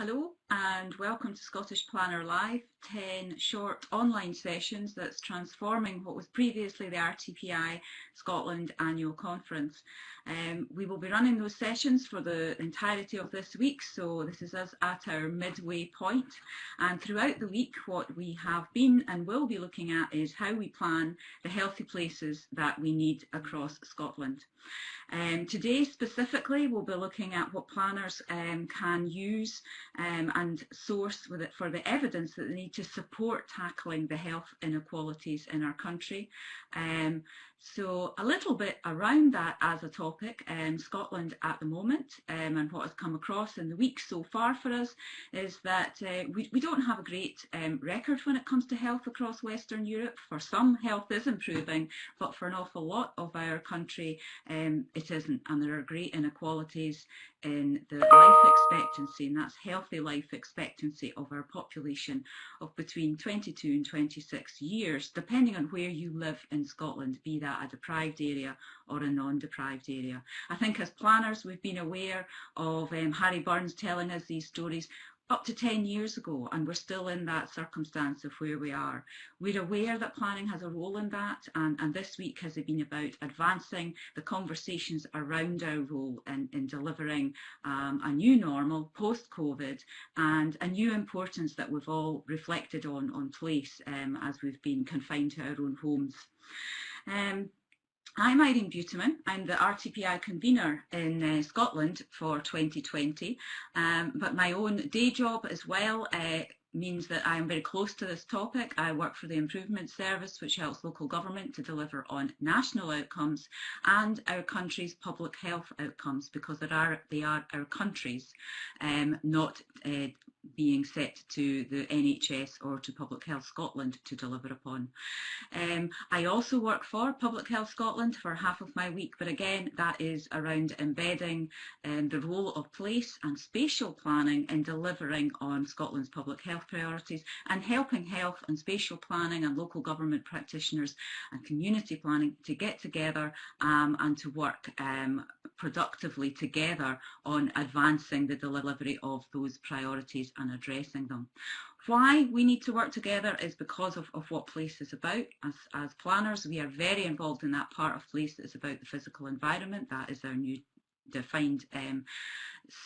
Hello and welcome to Scottish Planner Live, 10 short online sessions that's transforming what was previously the RTPI Scotland Annual Conference. We will be running those sessions for the entirety of this week, so this is us at our midway point. And throughout the week what we have been and will be looking at is how we plan the healthy places that we need across Scotland. Today specifically we'll be looking at what planners can use and source with it for the evidence that they need to support tackling the health inequalities in our country. So a little bit around that as a topic, Scotland at the moment and what has come across in the week so far for us is that we don't have a great record when it comes to health across Western Europe. For some, health is improving, but for an awful lot of our country it isn't, and there are great inequalities in the life expectancy, and that's healthy life expectancy of our population of between 22 and 26 years, depending on where you live in Scotland, be that a deprived area or a non-deprived area. I think as planners we've been aware of Harry Burns telling us these stories up to 10 years ago, and we're still in that circumstance of where we are. We're aware that planning has a role in that, and this week has been about advancing the conversations around our role in delivering a new normal post-COVID and a new importance that we've all reflected on place as we've been confined to our own homes. I'm Irene Beautyman. I'm the RTPI convener in Scotland for 2020, but my own day job as well means that I am very close to this topic. I work for the Improvement Service, which helps local government to deliver on national outcomes and our country's public health outcomes, because they are our countries, not being set to the NHS or to Public Health Scotland to deliver upon. I also work for Public Health Scotland for half of my week, but again that is around embedding the role of place and spatial planning in delivering on Scotland's public health priorities and helping health and spatial planning and local government practitioners and community planning to get together and to work productively together on advancing the delivery of those priorities and addressing them. Why we need to work together is because of what place is about. As planners, we are very involved in that part of place that is about the physical environment. That is our new defined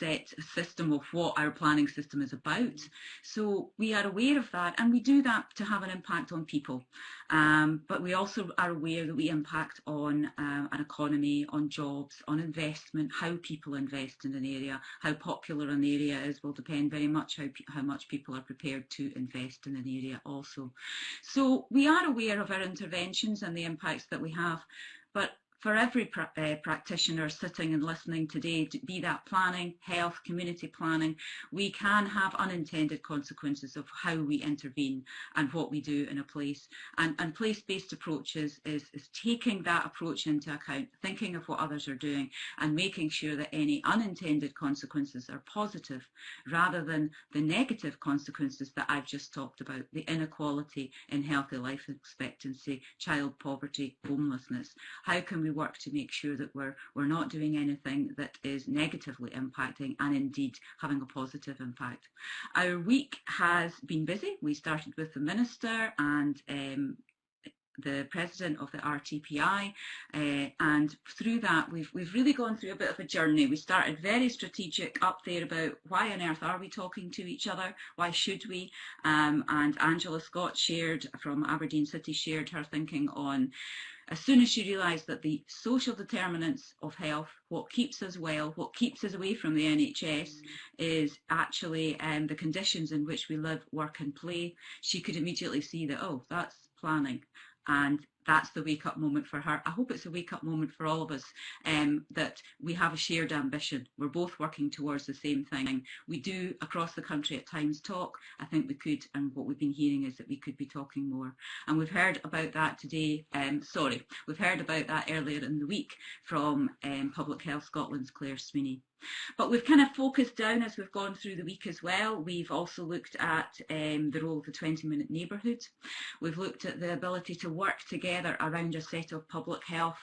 set system of what our planning system is about. So we are aware of that, and we do that to have an impact on people. But we also are aware that we impact on an economy, on jobs, on investment, how people invest in an area, how popular an area is will depend very much how much people are prepared to invest in an area also. So we are aware of our interventions and the impacts that we have, but for every practitioner sitting and listening today, be that planning, health, community planning, we can have unintended consequences of how we intervene and what we do in a place. And place-based approaches is taking that approach into account, thinking of what others are doing and making sure that any unintended consequences are positive rather than the negative consequences that I've just talked about, the inequality in healthy life expectancy, child poverty, homelessness. How can we work to make sure that we're not doing anything that is negatively impacting and indeed having a positive impact? Our week has been busy. We started with the Minister and the President of the RTPI, and through that we've really gone through a bit of a journey. We started very strategic up there about why on earth are we talking to each other, why should we, and Angela Scott shared from Aberdeen City shared her thinking on as soon as she realised that the social determinants of health, what keeps us well, what keeps us away from the NHS, is actually the conditions in which we live, work and play, she could immediately see that, oh, that's planning. And that's the wake-up moment for her. I hope it's a wake-up moment for all of us, that we have a shared ambition. We're both working towards the same thing. We do, across the country at times, talk. I think we could, and what we've been hearing is that we could be talking more. And we've heard about that today, we've heard about that earlier in the week from Public Health Scotland's Claire Sweeney. But we've kind of focused down as we've gone through the week as well. We've also looked at the role of the 20-minute neighbourhood. We've looked at the ability to work together around a set of public health,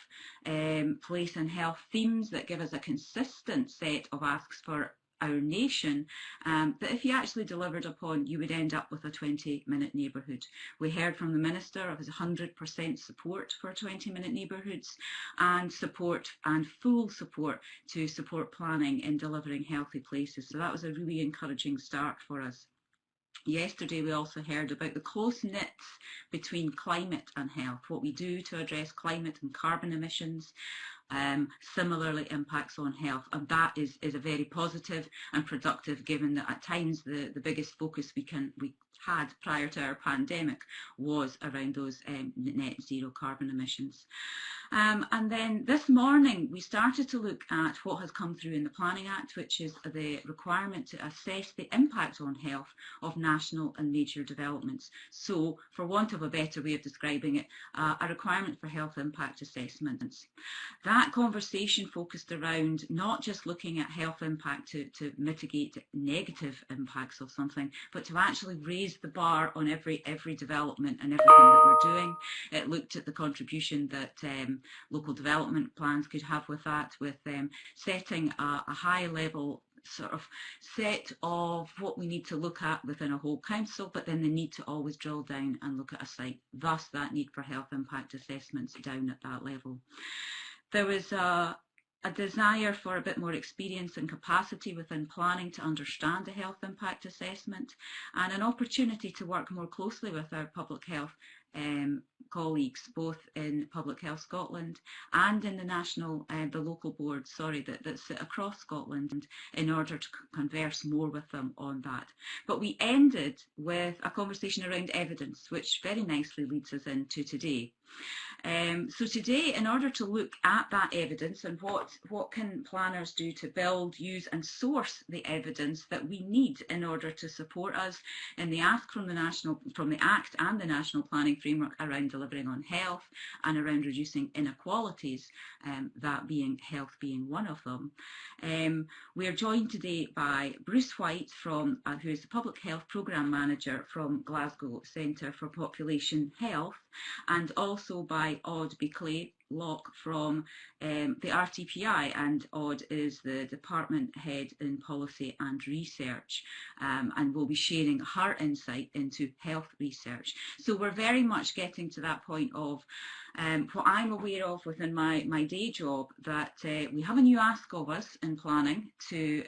place and health themes that give us a consistent set of asks for our nation that if you actually delivered upon, you would end up with a 20-minute neighbourhood. We heard from the Minister of his 100% support for 20-minute neighbourhoods and support and full support to support planning in delivering healthy places. So that was a really encouraging start for us. Yesterday we also heard about the close knits between climate and health, what we do to address climate and carbon emissions. Similarly impacts on health, and that is a very positive and productive, given that at times the biggest focus we had prior to our pandemic was around those net zero carbon emissions. And then this morning we started to look at what has come through in the Planning Act, which is the requirement to assess the impact on health of national and major developments. So, for want of a better way of describing it, a requirement for health impact assessments. That conversation focused around not just looking at health impact to mitigate negative impacts of something, but to actually raise the bar on every development and everything that we're doing. It looked at the contribution that local development plans could have with that, with setting a high level sort of set of what we need to look at within a whole council, but then the need to always drill down and look at a site, thus that need for health impact assessments down at that level. There was a desire for a bit more experience and capacity within planning to understand the health impact assessment, and an opportunity to work more closely with our public health colleagues, both in Public Health Scotland and in the local boards, that sit across Scotland, in order to converse more with them on that. But we ended with a conversation around evidence, which very nicely leads us into today. So today, in order to look at that evidence and what can planners do to build, use and source the evidence that we need in order to support us in the ask from the Act and the National Planning Framework around delivering on health and around reducing inequalities, that being health being one of them. We are joined today by Bruce Whyte, who is the Public Health Programme Manager from Glasgow Centre for Population Health, and also by Aude Bicquelet-Lock from the RTPI, and Aude is the department head in policy and research, and will be sharing her insight into health research. So we're very much getting to that point of what I'm aware of within my day job, that we have a new ask of us in planning to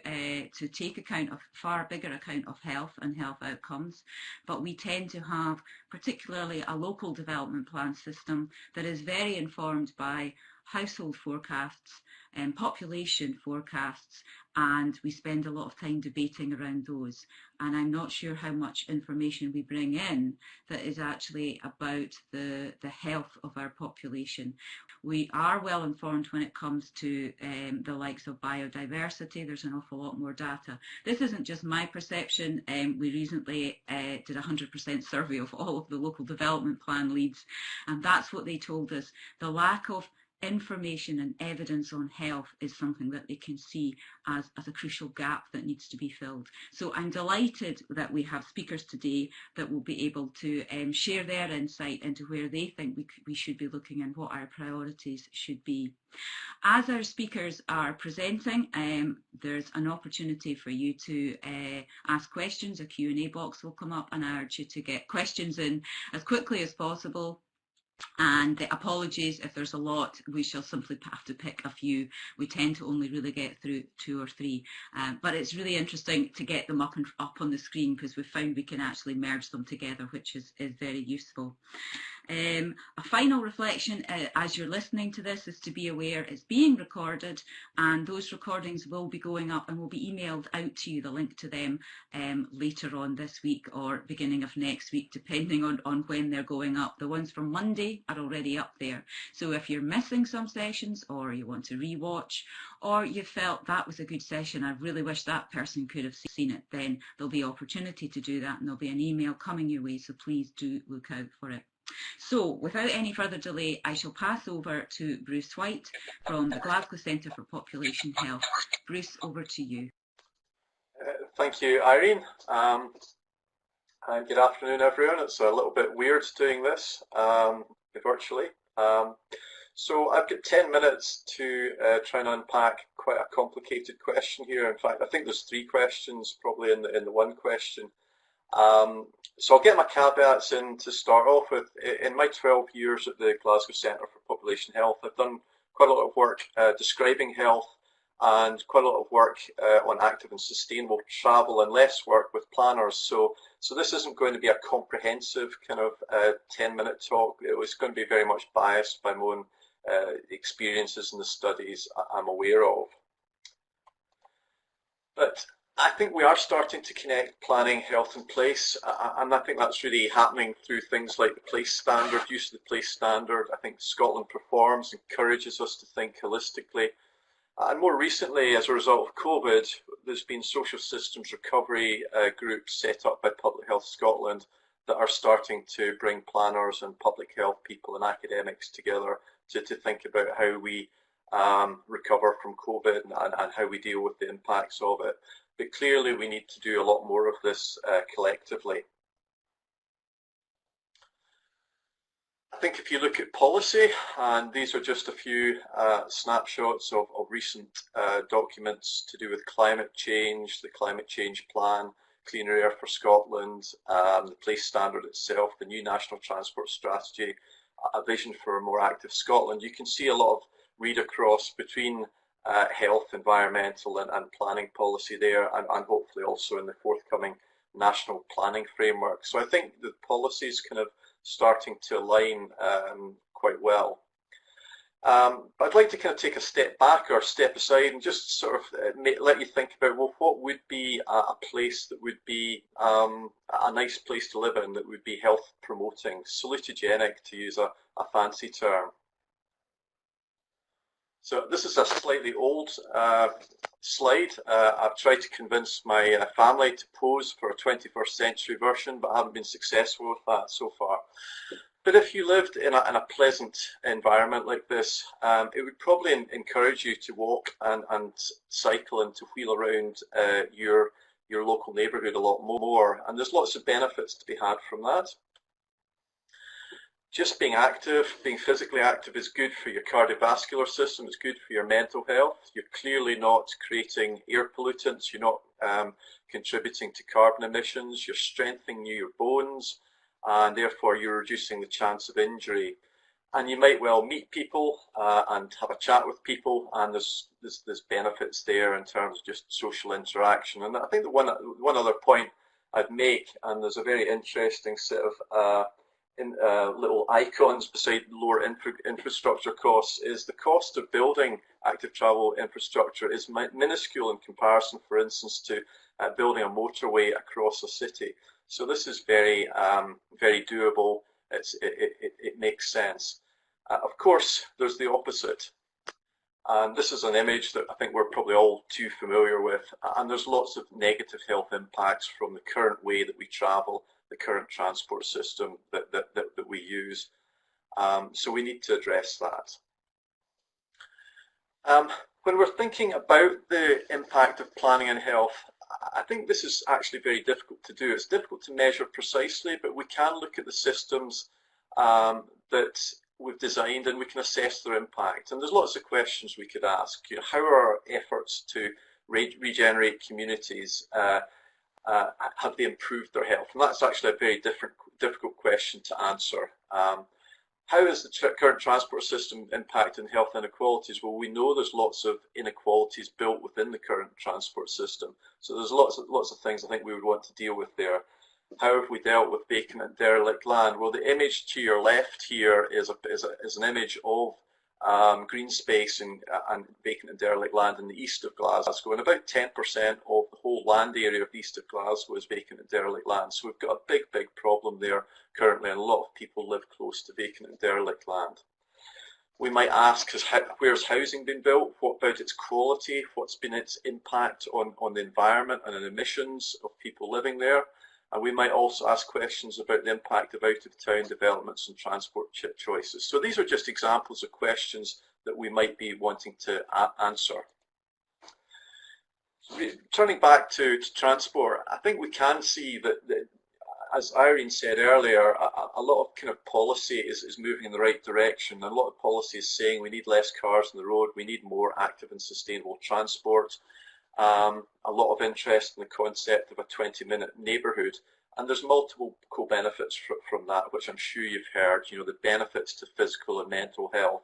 take account of far bigger account of health and health outcomes, but we tend to have particularly a local development plan system that is very informed by household forecasts and population forecasts, and we spend a lot of time debating around those. And I'm not sure how much information we bring in that is actually about the health of our population. We are well informed when it comes to the likes of biodiversity. There's an awful lot more data. This isn't just my perception. We recently did a 100% survey of all of the local development plan leads, and that's what they told us. The lack of information and evidence on health is something that they can see as a crucial gap that needs to be filled. So I'm delighted that we have speakers today that will be able to share their insight into where they think we should be looking and what our priorities should be. As our speakers are presenting, there's an opportunity for you to ask questions. A Q&A box will come up, and I urge you to get questions in as quickly as possible. And apologies if there's a lot, we shall simply have to pick a few. We tend to only really get through 2 or 3, but it's really interesting to get them up on the screen, because we've found we can actually merge them together, which is very useful. A final reflection as you're listening to this is to be aware it's being recorded, and those recordings will be going up and will be emailed out to you, the link to them, later on this week or beginning of next week, depending on when they're going up. The ones from Monday are already up there. So if you're missing some sessions, or you want to re-watch, or you felt that was a good session, I really wish that person could have seen it, then there'll be opportunity to do that, and there'll be an email coming your way, so please do look out for it. So without any further delay, I shall pass over to Bruce Whyte from the Glasgow Centre for Population Health. Bruce, over to you. Thank you, Irene. And good afternoon, everyone. It's a little bit weird doing this virtually. So I've got 10 minutes to try and unpack quite a complicated question here. In fact, I think there's 3 questions probably in the one question. So I'll get my caveats in to start off with. In my 12 years at the Glasgow Centre for Population Health, I've done quite a lot of work describing health and quite a lot of work on active and sustainable travel, and less work with planners. So this isn't going to be a comprehensive kind of 10-minute talk. It was going to be very much biased by my own experiences in the studies I'm aware of. But I think we are starting to connect planning, health and place, and I think that's really happening through things like the place standard, use of the place standard. I think Scotland performs, encourages us to think holistically. And more recently, as a result of COVID, there's been social systems recovery groups set up by Public Health Scotland that are starting to bring planners and public health people and academics together to think about how we recover from COVID and how we deal with the impacts of it. But clearly we need to do a lot more of this collectively. I think if you look at policy, and these are just a few snapshots of recent documents to do with climate change, the climate change plan, Cleaner Air for Scotland, the place standard itself, the new national transport strategy, a vision for a more active Scotland. You can see a lot of read across between health, environmental and planning policy there, and hopefully also in the forthcoming national planning framework. So I think the policy is kind of starting to align quite well. But I'd like to kind of take a step back or step aside and just sort of let you think about, well, what would be a place that would be a nice place to live in, that would be health promoting, salutogenic, to use a fancy term. So this is a slightly old slide. I've tried to convince my family to pose for a 21st century version, but I haven't been successful with that so far. But if you lived in a pleasant environment like this, it would probably encourage you to walk and cycle and to wheel around your local neighbourhood a lot more. And there's lots of benefits to be had from that. Just being active, being physically active is good for your cardiovascular system, it's good for your mental health. You're clearly not creating air pollutants, you're not contributing to carbon emissions, you're strengthening your bones, and therefore you're reducing the chance of injury. And you might well meet people and have a chat with people, and there's benefits there in terms of just social interaction. And I think the one other point I'd make, and there's a very interesting set of little icons beside lower infrastructure costs, is the cost of building active travel infrastructure is minuscule in comparison, for instance, to building a motorway across a city. So this is very, very doable. It makes sense. Of course, there's the opposite. And this is an image that I think we're probably all too familiar with. And there's lots of negative health impacts from the current way that we travel, the current transport system that we use. So we need to address that. When we're thinking about the impact of planning and health, I think this is actually very difficult to do. It's difficult to measure precisely, but we can look at the systems that we've designed and we can assess their impact. And there's lots of questions we could ask. You know, how are our efforts to regenerate communities, have they improved their health? And that's actually a very difficult question to answer. How is the current transport system impacting health inequalities? Well, we know there's lots of inequalities built within the current transport system. So there's lots of things I think we would want to deal with there. How have we dealt with vacant and derelict land? Well, the image to your left here is an image of green space and vacant and derelict land in the east of Glasgow, and about 10% of the whole land area of the east of Glasgow is vacant and derelict land. So we've got a big problem there currently, and a lot of people live close to vacant and derelict land. We might ask, where's housing been built? What about its quality? What's been its impact on the environment and on emissions of people living there? And we might also ask questions about the impact of out-of-town developments and transport choices. So these are just examples of questions that we might be wanting to answer. Turning back to transport, I think we can see that, as Irene said earlier, a lot of kind of policy is moving in the right direction. A lot of policy is saying we need less cars on the road, we need more active and sustainable transport. A lot of interest in the concept of a 20-minute neighbourhood, and there's multiple co-benefits from that, which I'm sure you've heard. You know, the benefits to physical and mental health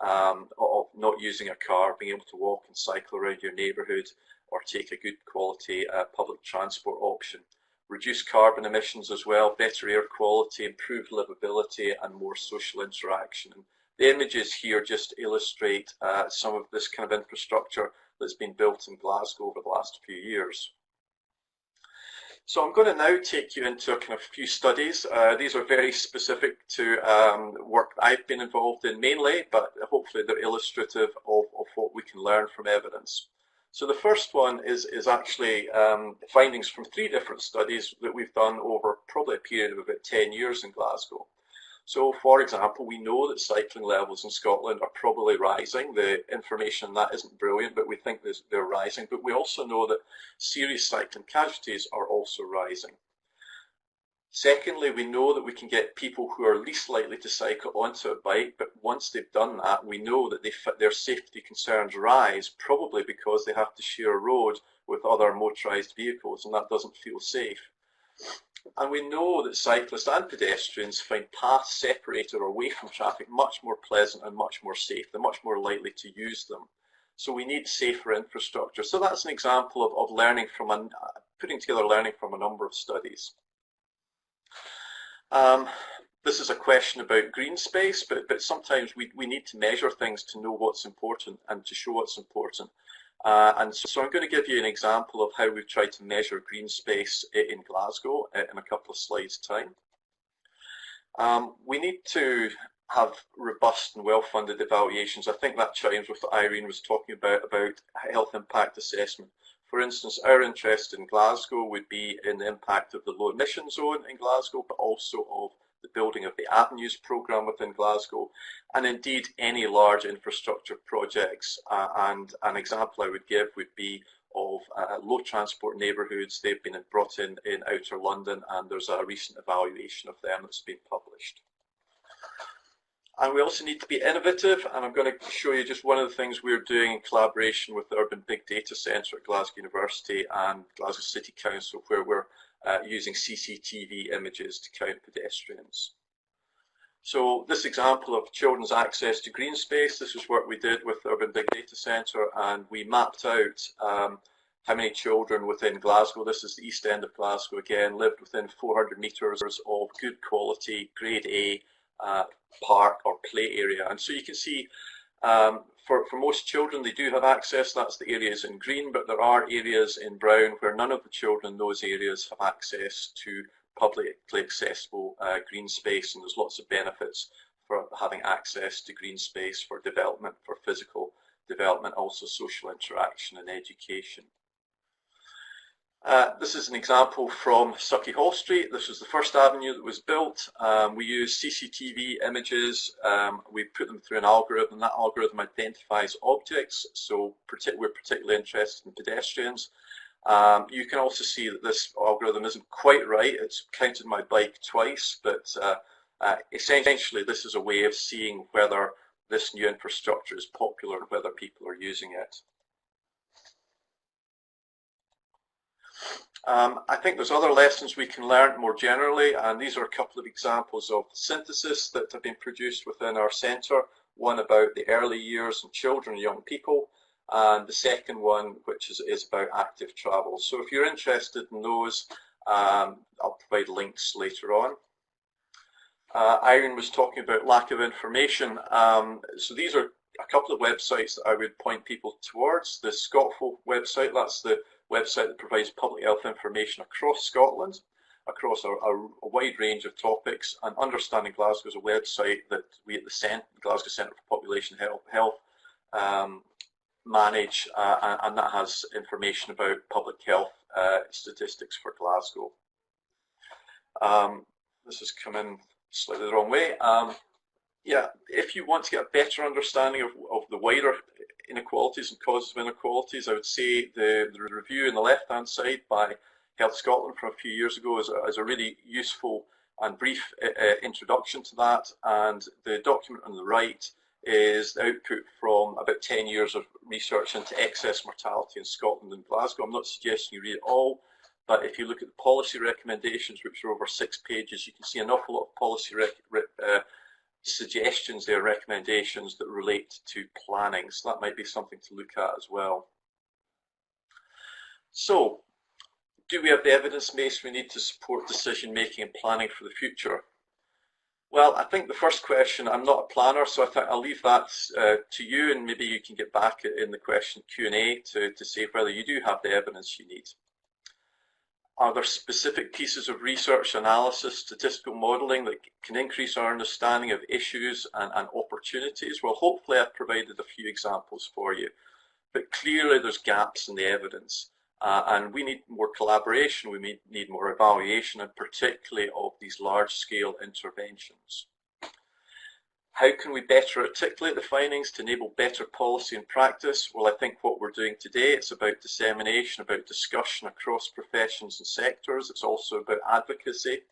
of not using a car, being able to walk and cycle around your neighbourhood, or take a good quality public transport option. Reduce carbon emissions as well, better air quality, improved livability, and more social interaction. And the images here just illustrate some of this kind of infrastructure that's been built in Glasgow over the last few years. So I'm going to now take you into a kind of few studies. These are very specific to work that I've been involved in mainly, but hopefully they're illustrative of what we can learn from evidence. So the first one is actually findings from 3 different studies that we've done over probably a period of about 10 years in Glasgow. So, for example, we know that cycling levels in Scotland are probably rising. The information on that isn't brilliant, but we think they're rising. But we also know that serious cycling casualties are also rising. Secondly, we know that we can get people who are least likely to cycle onto a bike, but once they've done that, we know that their safety concerns rise, probably because they have to share a road with other motorised vehicles, and that doesn't feel safe. And we know that cyclists and pedestrians find paths separated or away from traffic much more pleasant and much more safe. They're much more likely to use them. So we need safer infrastructure. So that's an example of learning from putting together learning from a number of studies. This is a question about green space, but sometimes we need to measure things to know what's important and to show what's important. And so I'm going to give you an example of how we've tried to measure green space in Glasgow in a couple of slides' time. We need to have robust and well-funded evaluations. I think that chimes with what Irene was talking about health impact assessment. For instance, our interest in Glasgow would be in the impact of the low emission zone in Glasgow, but also of the building of the Avenues programme within Glasgow, and indeed any large infrastructure projects. And an example I would give would be of low transport neighbourhoods. They've been brought in outer London, and there's a recent evaluation of them that's been published. And we also need to be innovative, and I'm going to show you just one of the things we're doing in collaboration with the Urban Big Data Centre at Glasgow University and Glasgow City Council, where we're using CCTV images to count pedestrians. So this example of children's access to green space, this is work we did with the Urban Big Data Centre, and we mapped out how many children within Glasgow, this is the east end of Glasgow again, lived within 400 metres of good quality, grade A park or play area. And so you can see for most children, they do have access. That's the areas in green, but there are areas in brown where none of the children in those areas have access to publicly accessible green space, and there's lots of benefits for having access to green space for development, for physical development, also social interaction and education. This is an example from Sucky Hall Street. This was the first avenue that was built. We used CCTV images. We put them through an algorithm. That algorithm identifies objects, so we're particularly interested in pedestrians. You can also see that this algorithm isn't quite right. It's counted my bike twice, but essentially this is a way of seeing whether this new infrastructure is popular and whether people are using it. I think there's other lessons we can learn more generally, and these are a couple of examples of synthesis that have been produced within our centre. One about the early years and children and young people, and the second one which is about active travel. So if you're interested in those, I'll provide links later on. Irene was talking about lack of information. So these are a couple of websites that I would point people towards. The ScotFo website, that's the website that provides public health information across Scotland, across a wide range of topics. And Understanding Glasgow is a website that we at the Glasgow Centre for Population Health manage, and that has information about public health statistics for Glasgow. This has come in slightly the wrong way. Yeah, if you want to get a better understanding of the wider inequalities and causes of inequalities, I would say the review on the left-hand side by Health Scotland from a few years ago is a really useful and brief introduction to that, and the document on the right is the output from about 10 years of research into excess mortality in Scotland and Glasgow. I'm not suggesting you read it all, but if you look at the policy recommendations, which are over 6 pages, you can see an awful lot of policy suggestions there, recommendations that relate to planning. So that might be something to look at as well. So, do we have the evidence base we need to support decision making and planning for the future? Well, I think the first question, I'm not a planner, so I think I'll leave that to you, and maybe you can get back in the question Q&A to say whether you do have the evidence you need. Are there specific pieces of research, analysis, statistical modelling that can increase our understanding of issues and opportunities? Well, hopefully I've provided a few examples for you, but clearly there's gaps in the evidence. And we need more collaboration, we need more evaluation, and particularly of these large-scale interventions. How can we better articulate the findings to enable better policy and practice? Well, I think what we're doing today, it's about dissemination, about discussion across professions and sectors. It's also about advocacy.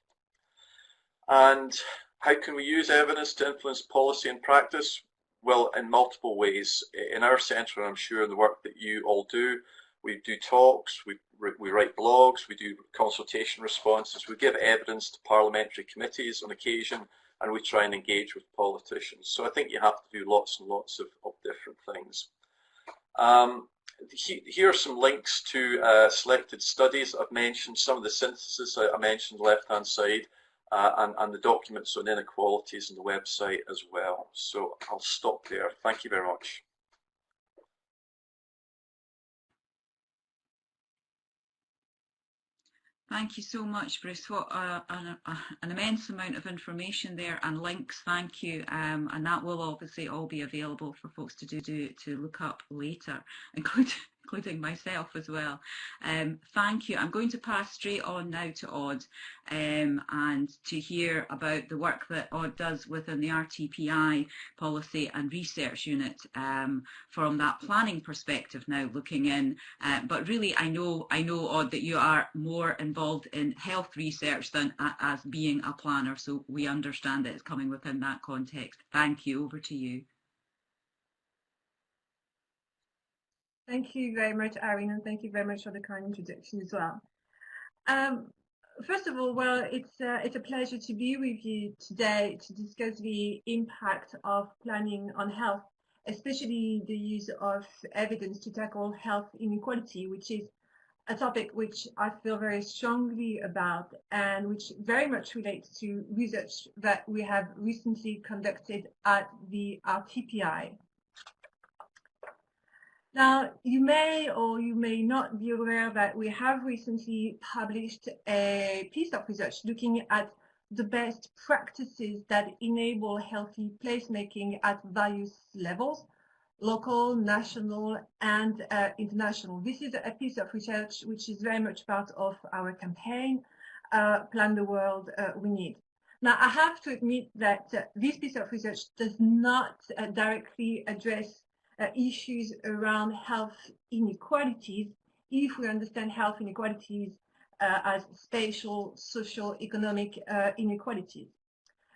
And how can we use evidence to influence policy and practice? Well, in multiple ways. In our centre, and I'm sure in the work that you all do, we do talks, we write blogs, we do consultation responses, we give evidence to parliamentary committees on occasion, and we try and engage with politicians. So I think you have to do lots and lots of different things. Here are some links to selected studies I've mentioned, some of the synthesis I mentioned on the left-hand side, and the documents on inequalities on the website as well. So I'll stop there. Thank you very much. Thank you so much, Bruce. What an immense amount of information there, and links. Thank you, and that will obviously all be available for folks to look up later, including myself as well. Thank you. I'm going to pass straight on now to Aude, and to hear about the work that Aude does within the RTPI policy and research unit, from that planning perspective now looking in. But really, I know, Aude, that you are more involved in health research than as being a planner, so we understand that it's coming within that context. Thank you. Over to you. Thank you very much, Irene, and thank you very much for the kind introduction as well. First of all, well, it's a pleasure to be with you today to discuss the impact of planning on health, especially the use of evidence to tackle health inequality, which is a topic which I feel very strongly about and which very much relates to research that we have recently conducted at the RTPI. Now, you may or you may not be aware that we have recently published a piece of research looking at the best practices that enable healthy placemaking at various levels, local, national, and international. This is a piece of research which is very much part of our campaign, Plan the World We Need. Now, I have to admit that this piece of research does not directly address issues around health inequalities, if we understand health inequalities as spatial, social, economic inequalities.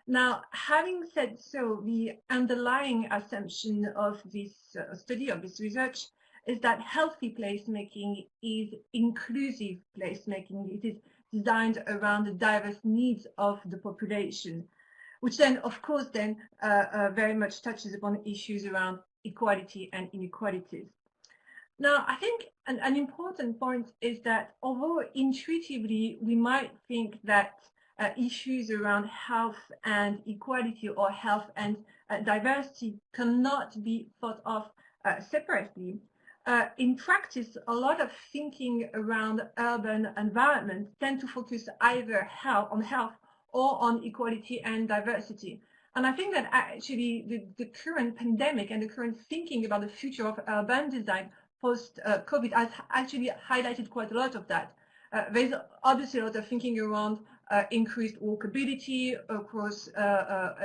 Now, having said so, the underlying assumption of this study, of this research, is that healthy placemaking is inclusive placemaking. It is designed around the diverse needs of the population, which then, of course, then very much touches upon issues around equality and inequalities. Now, I think an important point is that although intuitively we might think that issues around health and equality or health and diversity cannot be thought of separately, in practice, a lot of thinking around urban environments tend to focus either on health or on equality and diversity. And I think that actually the current pandemic and the current thinking about the future of urban design post-COVID has actually highlighted quite a lot of that. There's obviously a lot of thinking around increased walkability, across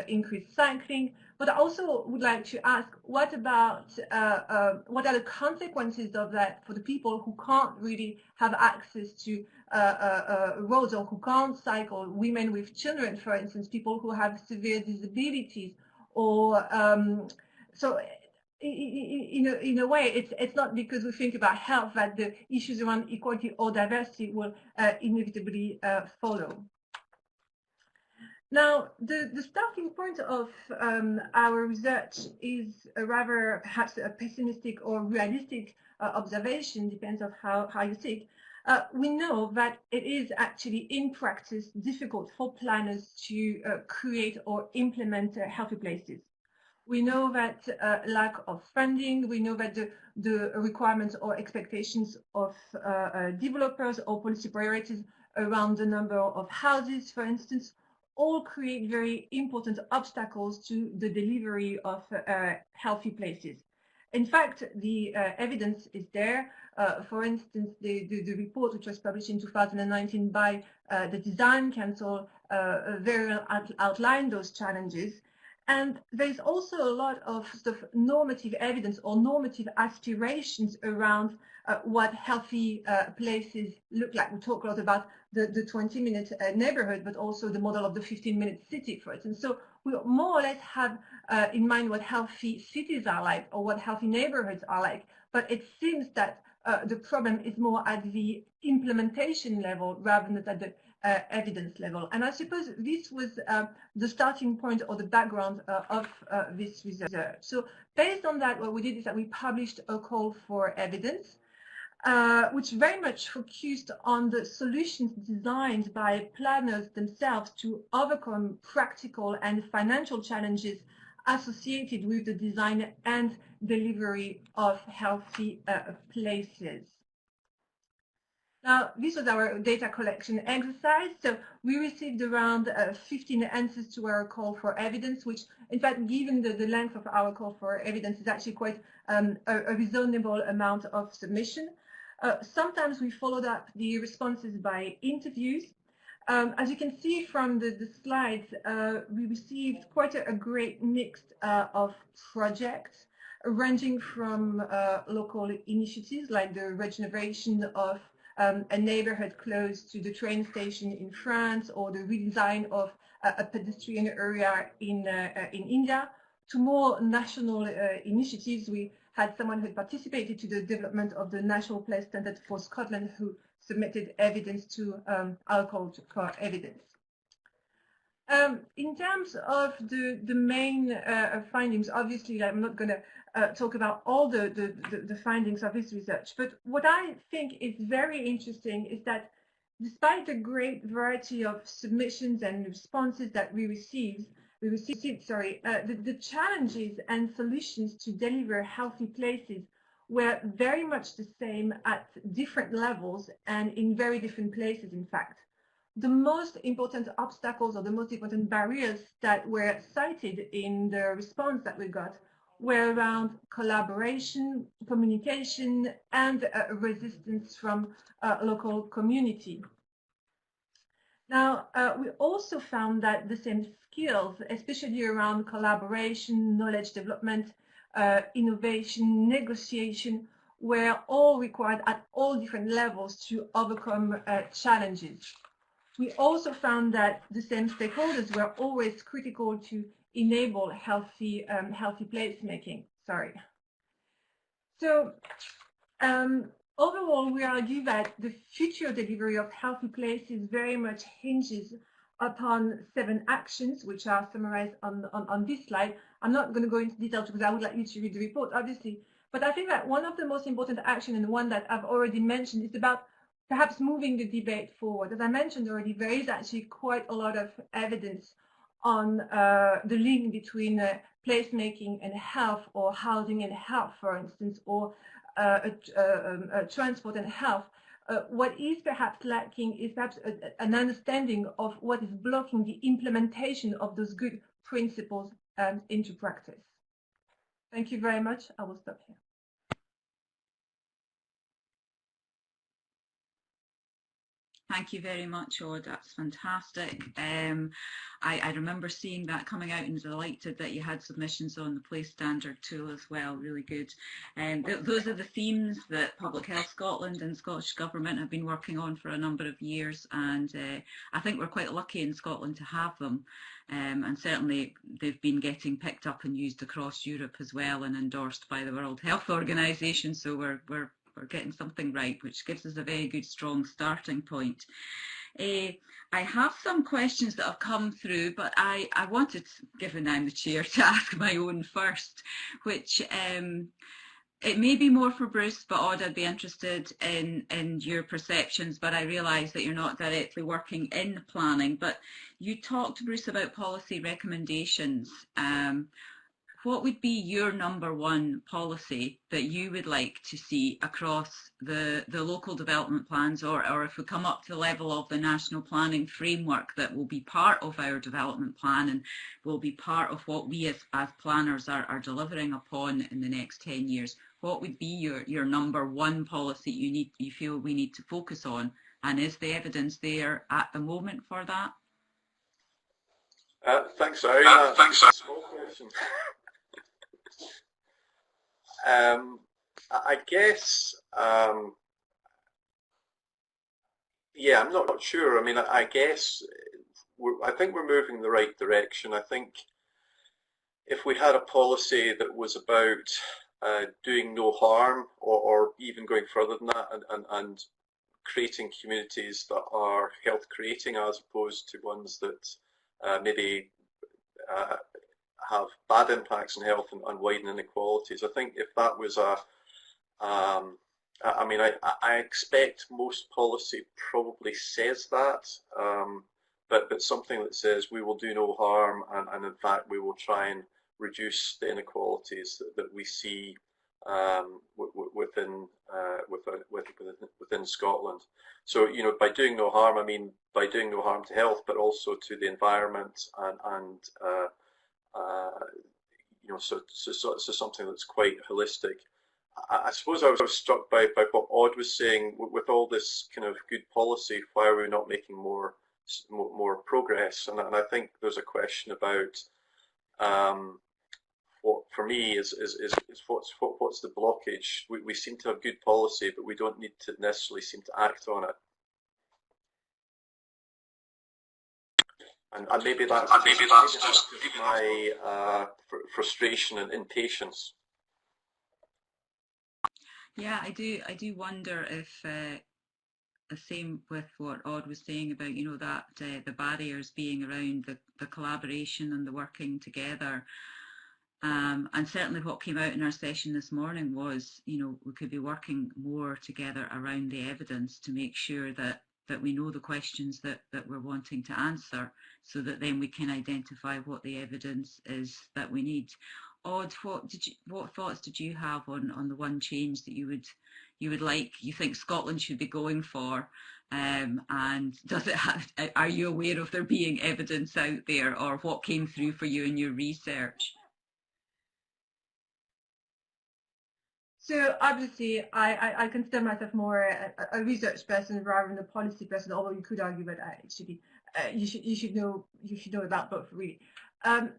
increased cycling, But I also would like to ask, what about what are the consequences of that for the people who can't really have access to roads or who can't cycle? Women with children, for instance, people who have severe disabilities, or so. In a way, it's not because we think about health that the issues around equality or diversity will inevitably follow. Now, the starting point of our research is a rather perhaps a pessimistic or realistic observation, depends on how you see it. We know that it is actually in practice difficult for planners to create or implement healthy places. We know that lack of funding, we know that the requirements or expectations of developers or policy priorities around the number of houses, for instance, all create very important obstacles to the delivery of healthy places. In fact, the evidence is there. For instance, the report which was published in 2019 by the Design Council very well outlined those challenges. And there's also a lot of sort of normative evidence or normative aspirations around what healthy places look like. We talk a lot about the 20-minute neighborhood, but also the model of the 15-minute city, for instance. So we more or less have in mind what healthy cities are like or what healthy neighborhoods are like. But it seems that the problem is more at the implementation level rather than at the evidence level. And I suppose this was the starting point or the background of this research. So based on that, what we did is that we published a call for evidence, which very much focused on the solutions designed by planners themselves to overcome practical and financial challenges associated with the design and delivery of healthy places. Now, this was our data collection exercise. So we received around 15 answers to our call for evidence, which, in fact, given the length of our call for evidence, is actually quite a reasonable amount of submission. Sometimes we followed up the responses by interviews. As you can see from the slides, we received quite a great mix of projects, ranging from local initiatives like the regeneration of a neighborhood close to the train station in France, or the redesign of a pedestrian area in India, to more national initiatives. We had someone who participated to the development of the National Place Standard for Scotland who submitted evidence to our call for evidence. In terms of the main findings, obviously I'm not going to talk about all the findings of this research, but what I think is very interesting is that despite the great variety of submissions and responses that we received, the challenges and solutions to deliver healthy places were very much the same at different levels and in very different places, in fact. The most important obstacles or the most important barriers that were cited in the response that we got were around collaboration, communication, and resistance from local community. Now, we also found that the same skills, especially around collaboration, knowledge development, innovation, negotiation, were all required at all different levels to overcome challenges. We also found that the same stakeholders were always critical to enable healthy placemaking. So overall, we argue that the future delivery of healthy places very much hinges upon 7 actions, which are summarized on this slide. I'm not going to go into detail because I would like you to read the report, obviously. But I think that one of the most important actions, and one that I've already mentioned, is about perhaps moving the debate forward. As I mentioned already, there is actually quite a lot of evidence on the link between placemaking and health, or housing and health, for instance, or transport and health. What is perhaps lacking is perhaps an understanding of what is blocking the implementation of those good principles into practice. Thank you very much. I will stop here. Thank you very much, Aude. That's fantastic. I remember seeing that coming out and delighted that you had submissions on the Place Standard tool as well. Really good. Those are the themes that Public Health Scotland and Scottish Government have been working on for a number of years, and I think we're quite lucky in Scotland to have them. And certainly they've been getting picked up and used across Europe as well, and endorsed by the World Health Organization. So we're getting something right, which gives us a very good, strong starting point. I have some questions that have come through, but I wanted, given I'm the chair, to ask my own first, which it may be more for Bruce, but Aude, I'd be interested in your perceptions, but I realise that you're not directly working in planning. But you talked, Bruce, about policy recommendations. What would be your number one policy that you would like to see across the local development plans, or if we come up to the level of the national planning framework that will be part of our development plan and will be part of what we as planners are delivering upon in the next 10 years? What would be your number one policy you feel we need to focus on? And is the evidence there at the moment for that? Thanks, Irene. Thanks. Small question. I guess, yeah, I'm not sure. I mean, I guess I think we're moving in the right direction. I think if we had a policy that was about doing no harm, or even going further than that, and creating communities that are health creating as opposed to ones that maybe have bad impacts on health and widen inequalities. I think if that was I mean, I expect most policy probably says that, but something that says we will do no harm, and in fact we will try and reduce the inequalities that we see within Scotland. So, you know, by doing no harm, I mean by doing no harm to health, but also to the environment and you know, so something that's quite holistic. I suppose I was struck by what Aude was saying. With all this kind of good policy, why are we not making more progress? And I think there's a question about what for me is what's the blockage. We seem to have good policy, but we don't need to necessarily seem to act on it. And maybe that's just my frustration and impatience. Yeah, I do wonder if the same with what Aude was saying about, you know, that the barriers being around the collaboration and the working together. And certainly what came out in our session this morning was, you know, we could be working more together around the evidence to make sure that we know the questions that we're wanting to answer, so that then we can identify what the evidence is that we need. Aude, what thoughts did you have on the one change that you think Scotland should be going for? And does it are you aware of there being evidence out there, or what came through for you in your research? So obviously, I consider myself more a research person rather than a policy person. Although you could argue that actually you should know about both, really. I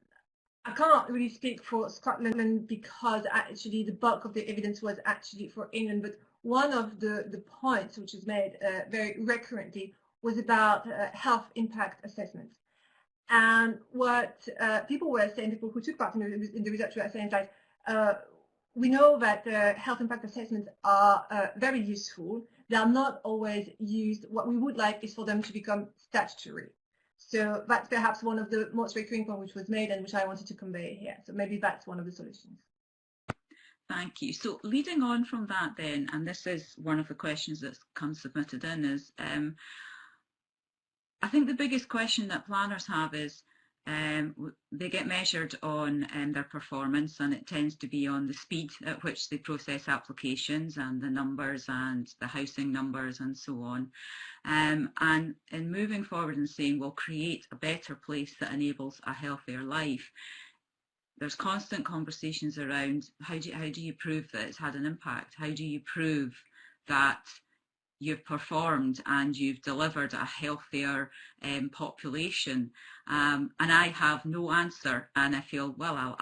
can't really speak for Scotland because actually the bulk of the evidence was actually for England. But one of the points which is made very recurrently was about health impact assessments. And what people were saying, people who took part in the research were saying that we know that health impact assessments are very useful. They are not always used. What we would like is for them to become statutory. So that's perhaps one of the most recurring points which was made and which I wanted to convey here. So maybe that's one of the solutions. Thank you. So leading on from that then, and this is one of the questions that's come submitted in, is I think the biggest question that planners have is they get measured on their performance, and it tends to be on the speed at which they process applications and the numbers and the housing numbers and so on. And in moving forward and saying we'll create a better place that enables a healthier life, there's constant conversations around how do you prove that it's had an impact? How do you prove that you've performed and you've delivered a healthier population? And I have no answer, and I feel, well,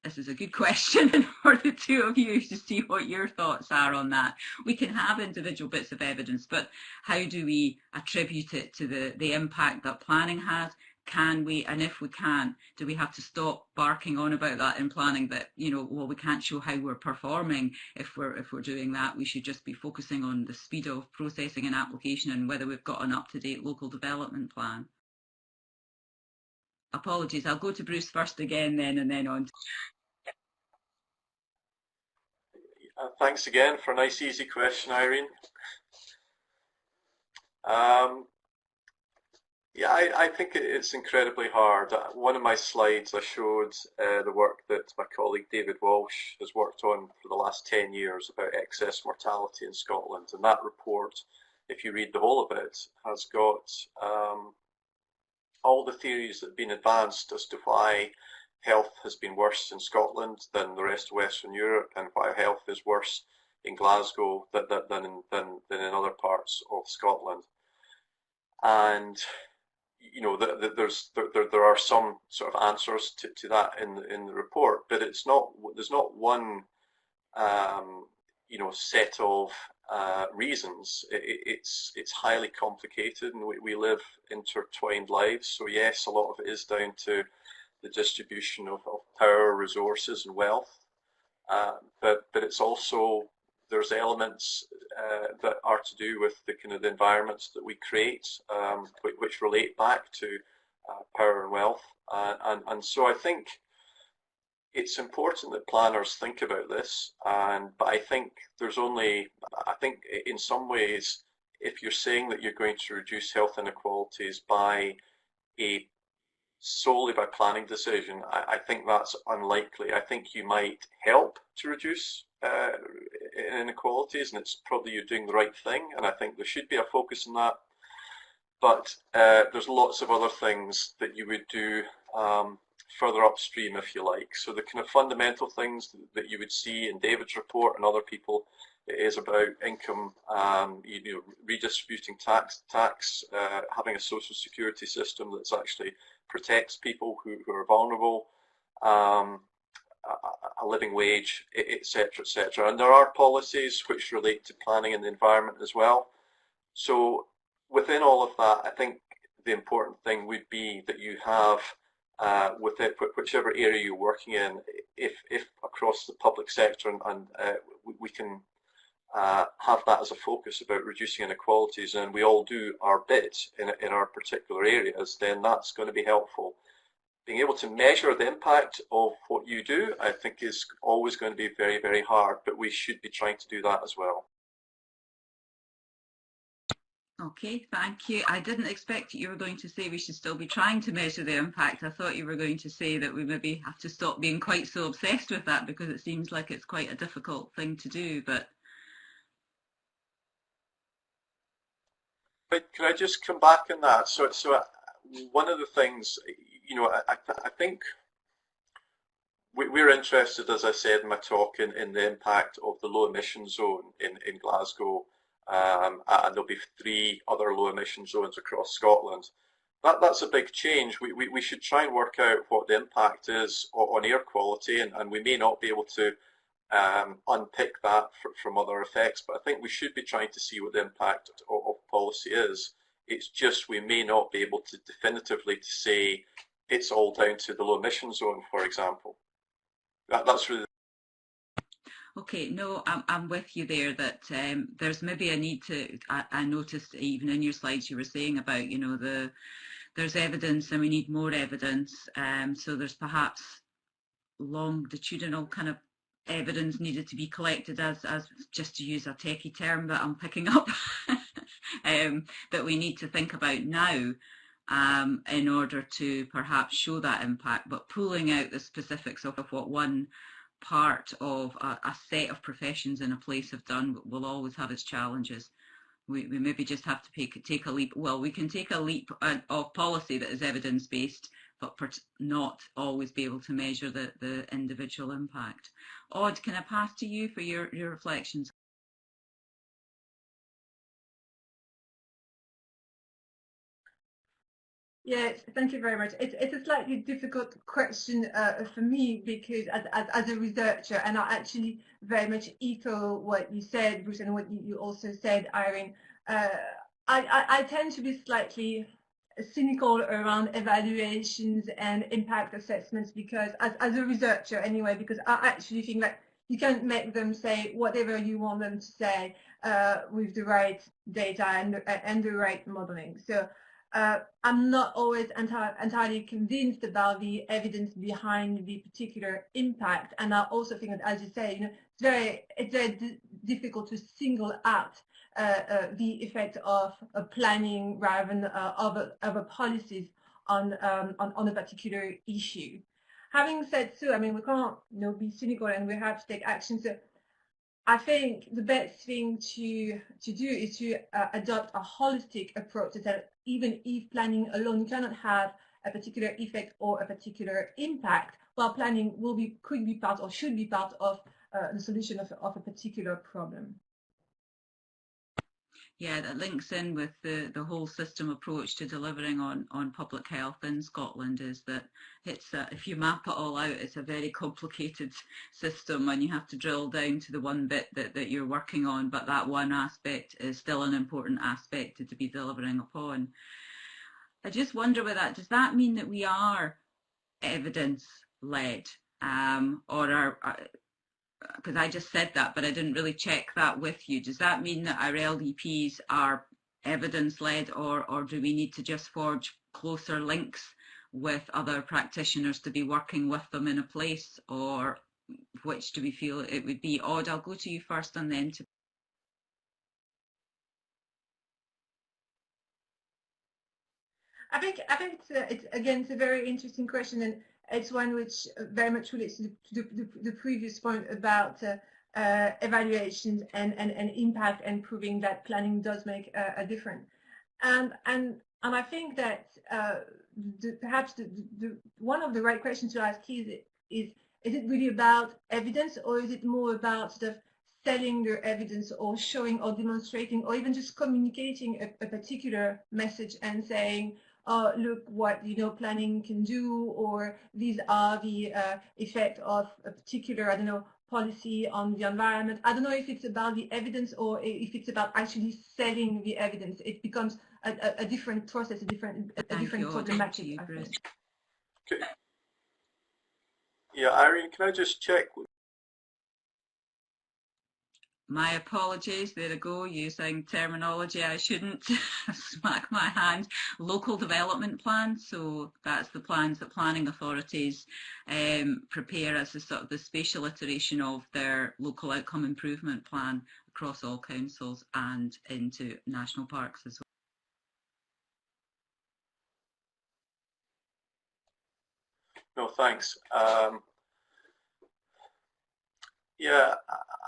this is a good question for the two of you to see what your thoughts are on that. We can have individual bits of evidence, but how do we attribute it to the impact that planning has? Can we, and if we can, do we have to stop barking on about that in planning, that, you know, well, we can't show how we're performing if we're doing that? We should just be focusing on the speed of processing and application and whether we've got an up-to-date local development plan. Apologies, I'll go to Bruce first again then, and then on. Thanks again for a nice easy question, Irene. Yeah, I think it's incredibly hard. One of my slides, I showed the work that my colleague David Walsh has worked on for the last 10 years about excess mortality in Scotland. And that report, if you read the whole of it, has got all the theories that have been advanced as to why health has been worse in Scotland than the rest of Western Europe, and why health is worse in Glasgow than in other parts of Scotland. And you know, there are some sort of answers to that in the report, but there's not one you know, set of reasons. It's highly complicated, and we live intertwined lives. So yes, a lot of it is down to the distribution of power, resources, and wealth, but it's also, there's elements that are to do with the kind of the environments that we create, which relate back to power and wealth, and so I think it's important that planners think about this. But I think in some ways, if you're saying that you're going to reduce health inequalities solely by planning decision, I think that's unlikely. I think you might help to reduce inequalities, and it's probably you're doing the right thing, and I think there should be a focus on that. But there's lots of other things that you would do further upstream, if you like. So the kind of fundamental things that you would see in David's report and other people is about income, you know, redistributing tax, having a social security system that's actually protects people who are vulnerable, a living wage, etc., etc. And there are policies which relate to planning and the environment as well. So within all of that, I think the important thing would be that you have, whichever area you're working in, if across the public sector, and we can have that as a focus about reducing inequalities, and we all do our bit in our particular areas, then that's going to be helpful. Being able to measure the impact of what you do, I think, is always going to be very, very hard, but we should be trying to do that as well. Okay, thank you. I didn't expect you were going to say we should still be trying to measure the impact. I thought you were going to say that we maybe have to stop being quite so obsessed with that, because it seems like it's quite a difficult thing to do. But can I just come back on that? So one of the things, you know, I think we're interested, as I said in my talk, in the impact of the low emission zone in Glasgow, and there'll be 3 other low emission zones across Scotland. That's a big change. We should try and work out what the impact is on air quality, and we may not be able to unpick that from other effects, but I think we should be trying to see what the impact of policy is. It's just we may not be able to definitively say it's all down to the low emission zone, for example. That's really. okay, no, I'm with you there, that there's maybe a need to, I noticed even in your slides you were saying about, you know, there's evidence and we need more evidence, so there's perhaps longitudinal kind of evidence needed to be collected, as just to use a techie term that I'm picking up, that we need to think about now in order to perhaps show that impact. But pulling out the specifics of what one part of a set of professions in a place have done will always have its challenges. We maybe just have to take a leap. Well, we can take a leap of policy that is evidence-based, but not always be able to measure the individual impact. Aude, can I pass to you for your reflections? Yes, thank you very much. It's a slightly difficult question for me because as a researcher, and I actually very much echo what you said, Bruce, and what you also said, Irene. Uh, I tend to be slightly cynical around evaluations and impact assessments because as a researcher anyway, because I actually think that you can't make them say whatever you want them to say with the right data and the right modeling. So I'm not always entirely convinced about the evidence behind the particular impact, and I also think that, as you say, it's very difficult to single out the effect of planning rather than other policies on a particular issue. Having said so, I mean, we can't be cynical, and we have to take action. So I think the best thing to do is to adopt a holistic approach that even if planning alone cannot have a particular effect or a particular impact, while planning could be part or should be part of the solution of a particular problem. Yeah, that links in with the whole system approach to delivering on public health in Scotland, is that if you map it all out, it's a very complicated system and you have to drill down to the one bit that you're working on, but that one aspect is still an important aspect to be delivering upon. I just wonder with that, does that mean that we are evidence-led, or are because I just said that, but I didn't really check that with you. Does that mean that our LDPs are evidence-led, or do we need to just forge closer links with other practitioners to be working with them in a place, or which do we feel it would be? Aude, I'll go to you first and then to... I think it's a very interesting question, and it's one which very much relates to the previous point about evaluations and impact, and proving that planning does make a difference. And I think that perhaps one of the right questions to ask is it really about evidence, or is it more about sort of selling their evidence, or showing or demonstrating, or even just communicating a particular message and saying, oh, look what planning can do, or these are the effect of a particular, I don't know, policy on the environment. I don't know if it's about the evidence or if it's about actually selling the evidence. It becomes a different process, a different problematic. Okay. Yeah, Irene, can I just check? My apologies, there I go, using terminology I shouldn't. Smack my hand. Local development plans, so that's the plans that planning authorities prepare as the spatial iteration of their local outcome improvement plan across all councils and into national parks as well. No, thanks. Yeah,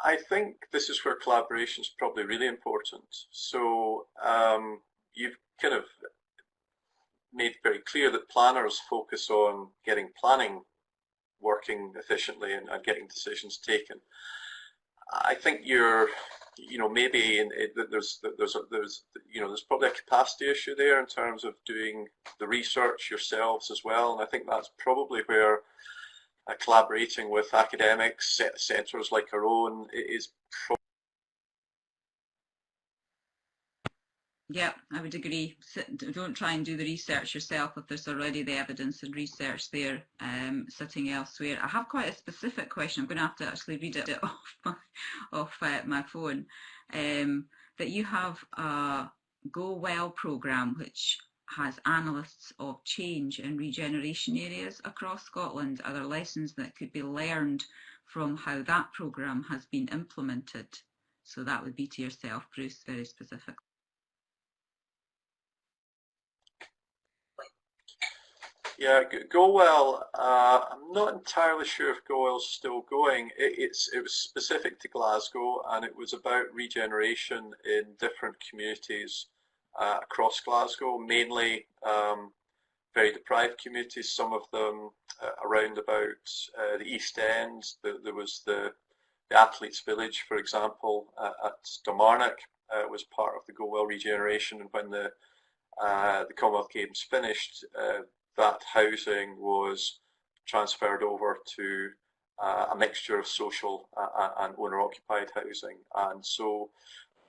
I think this is where collaboration is probably really important. So you've kind of made very clear that planners focus on getting planning working efficiently and getting decisions taken. I think you're, maybe there's probably a capacity issue there in terms of doing the research yourselves as well, and I think that's probably where collaborating with academics, centres like our own is probably... Yeah, I would agree. Don't try and do the research yourself if there's already the evidence and research there sitting elsewhere. I have quite a specific question. I'm going to have to actually read it off my phone. That you have a Go Well programme which has analysts of change and regeneration areas across Scotland. Are there lessons that could be learned from how that programme has been implemented? So that would be to yourself, Bruce, very specific. Yeah, Go Well, I'm not entirely sure if Go Well's still going. It was specific to Glasgow, and it was about regeneration in different communities across Glasgow, mainly very deprived communities, some of them around about the East End. There was the Athletes' Village, for example, at Kilmarnock was part of the Go Well regeneration, and when the the Commonwealth Games finished, that housing was transferred over to a mixture of social and owner-occupied housing,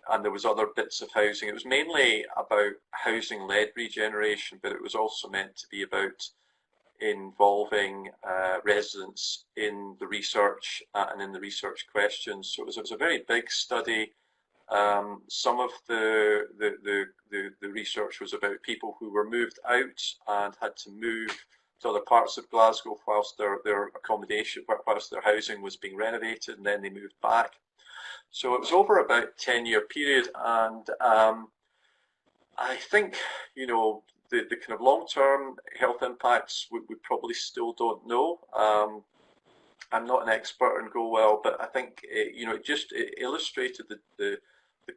and there was other bits of housing. It was mainly about housing-led regeneration, but it was also meant to be about involving residents in the research and in the research questions. So it was a very big study. Some of the research was about people who were moved out and had to move to other parts of Glasgow whilst their accommodation, whilst their housing was being renovated, and then they moved back. So it was over about a 10-year period, and I think, you know, the kind of long-term health impacts we probably still don't know. I'm not an expert in Go Well, but I think it illustrated the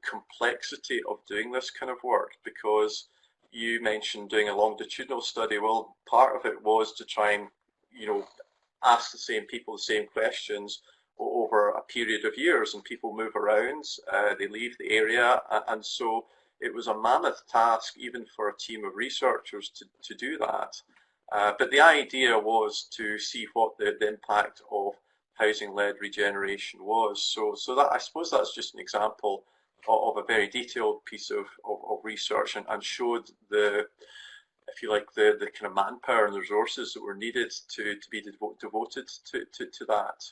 complexity of doing this kind of work, because you mentioned doing a longitudinal study. Well, part of it was to try and ask the same people the same questions over a period of years, and people move around, they leave the area, and so it was a mammoth task even for a team of researchers to do that. But the idea was to see what the impact of housing-led regeneration was. So that, I suppose that's just an example of a very detailed piece of research, and showed the, if you like, the kind of manpower and the resources that were needed to be devoted to that.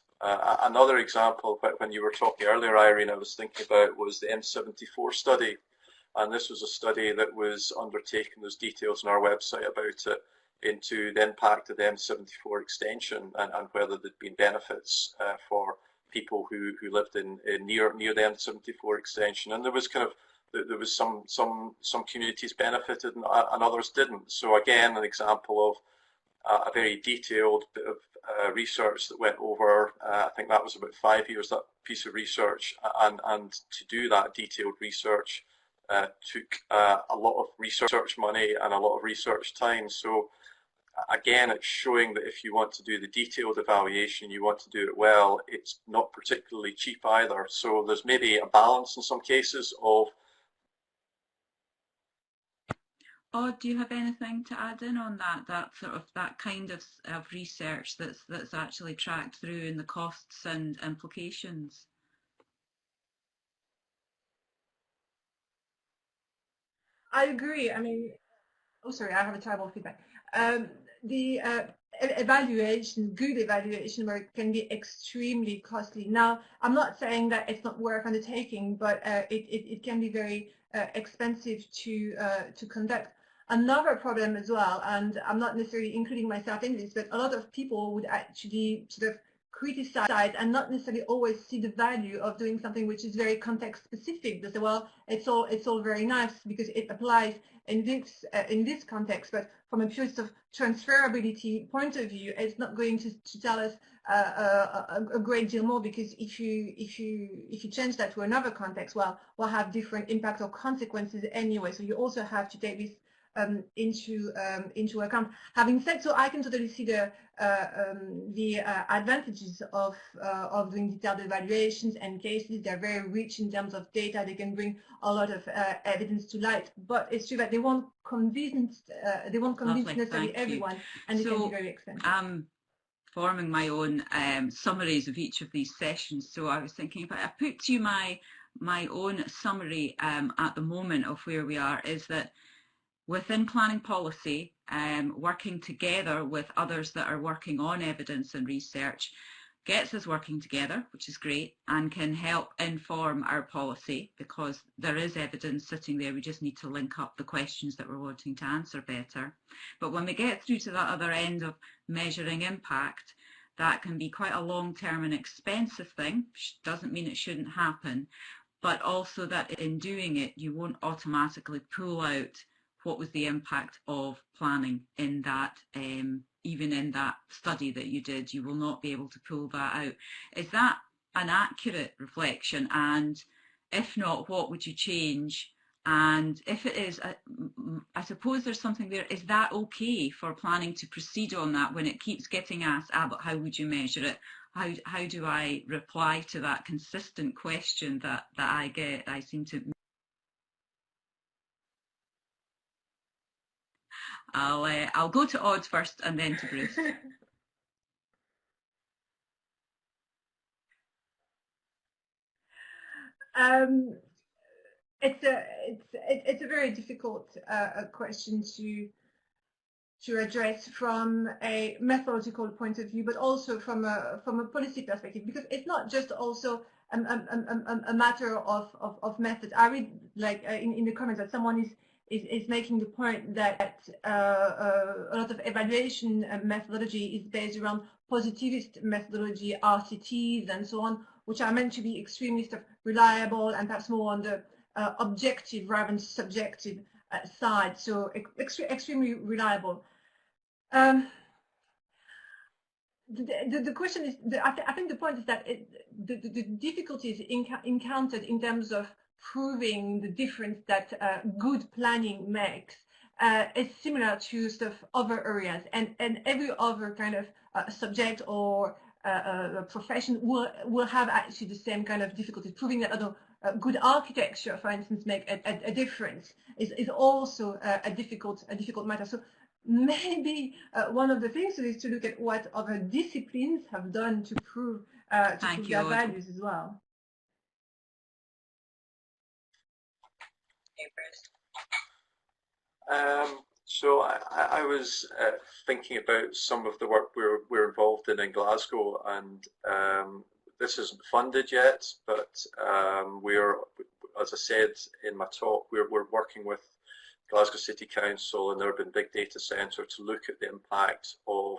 Another example, when you were talking earlier, Irene, I was thinking about was the M74 study. And this was a study that was undertaken, there's details on our website about it, into the impact of the M74 extension and whether there'd been benefits for people who lived near the M74 extension. And there was some communities benefited and others didn't. So again, an example of a very detailed bit of research that went over, I think that was about 5 years, that piece of research, and to do that detailed research took a lot of research money and a lot of research time. So again, it's showing that if you want to do the detailed evaluation, you want to do it well, it's not particularly cheap either. So there's maybe a balance in some cases of... Aude, do you have anything to add in on that kind of research that's actually tracked through in the costs and implications? I agree. I mean, oh, sorry, I have a terrible feedback. The evaluation, good evaluation work can be extremely costly. Now, I'm not saying that it's not worth undertaking, but it can be very expensive to conduct. Another problem as well, and I'm not necessarily including myself in this, but a lot of people would actually sort of criticize and not necessarily always see the value of doing something which is very context specific. They say, well, it's all very nice because it applies in this context, but from a pure sort of transferability point of view, it's not going to tell us a great deal more, because if you change that to another context, well, we'll have different impact or consequences anyway. So you also have to take this into account. Having said so, I can totally see the advantages of doing detailed evaluations and cases. They're very rich in terms of data. They can bring a lot of evidence to light. But it's true that they won't convince necessarily everyone, and it can be very expensive. I'm forming my own summaries of each of these sessions. So I was thinking, if I put to you my own summary at the moment of where we are, is that within planning policy, working together with others that are working on evidence and research gets us working together, which is great, and can help inform our policy, because there is evidence sitting there. We just need to link up the questions that we're wanting to answer better. But when we get through to that other end of measuring impact, that can be quite a long-term and expensive thing. Doesn't mean it shouldn't happen, but also that in doing it, you won't automatically pull out what was the impact of planning in that, even in that study that you did. You will not be able to pull that out. Is that an accurate reflection? And if not, what would you change? And if it is, I suppose there's something there. Is that okay for planning to proceed on that when it keeps getting asked, but how would you measure it? How do I reply to that consistent question that I get? I seem to I'll go to Aude first and then to Bruce. It's a very difficult question to address from a methodological point of view, but also from a policy perspective, because it's not just also a matter of method. I read like in the comments that someone is making the point that a lot of evaluation methodology is based around positivist methodology, RTTs and so on, which are meant to be extremely reliable and perhaps more on the objective rather than subjective side, so extremely reliable. The question is, I think the point is that the difficulties encountered in terms of proving the difference that good planning makes is similar to sort of other areas, and every other kind of subject or profession will have actually the same kind of difficulties. Proving that good architecture, for instance, make a difference is also a difficult matter. So maybe one of the things is to look at what other disciplines have done to prove their values as well. So I was thinking about some of the work we're involved in Glasgow, and this isn't funded yet, but we're, as I said in my talk, we're working with Glasgow City Council and the Urban Big Data Centre to look at the impact of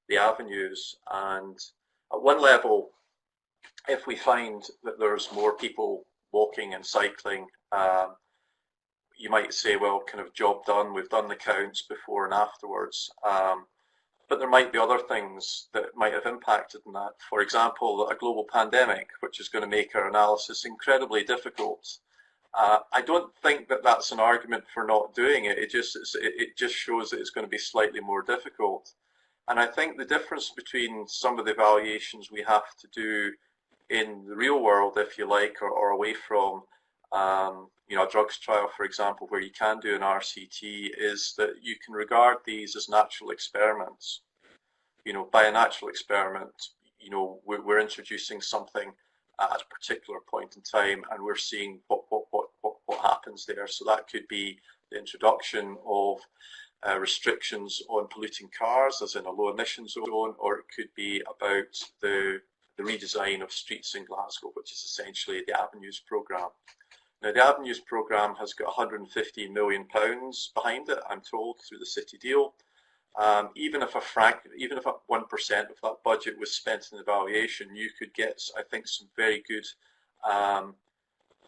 the avenues. And at one level, if we find that there's more people walking and cycling, you might say, well, kind of job done, we've done the counts before and afterwards. But there might be other things that might have impacted on that. For example, a global pandemic, which is going to make our analysis incredibly difficult. I don't think that that's an argument for not doing it. It just shows that it's going to be slightly more difficult. And I think the difference between some of the evaluations we have to do in the real world, if you like, or away from, a drugs trial, for example, where you can do an RCT, is that you can regard these as natural experiments. By a natural experiment, we're introducing something at a particular point in time, and we're seeing what happens there. So that could be the introduction of restrictions on polluting cars, as in a low emission zone, or it could be about the redesign of streets in Glasgow, which is essentially the Avenues programme. Now, the Avenues programme has got £115 million behind it, I'm told, through the city deal. Even if 1% of that budget was spent in evaluation, you could get, I think, some very good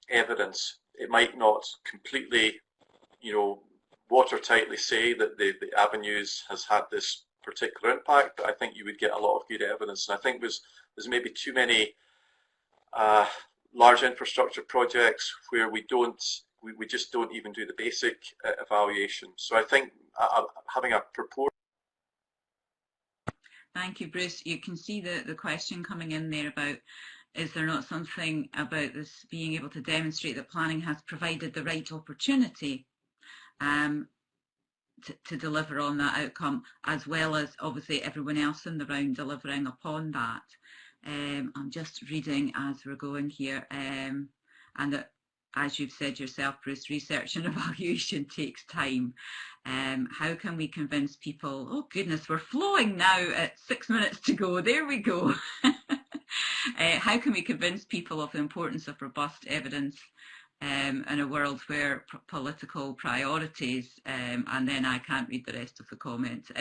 evidence. It might not completely, watertightly say that the Avenues has had this particular impact, but I think you would get a lot of good evidence. And I think there's maybe too many large infrastructure projects where we just don't even do the basic evaluation. So I think having a proportion. Thank you, Bruce. You can see the question coming in there about, is there not something about this being able to demonstrate that planning has provided the right opportunity to deliver on that outcome, as well as obviously everyone else in the round delivering upon that. I'm just reading as we're going here, and that, as you've said yourself, Bruce, research and evaluation takes time. How can we convince people? Oh goodness, we're flowing now at 6 minutes to go. There we go. How can we convince people of the importance of robust evidence in a world where political priorities, and then I can't read the rest of the comments.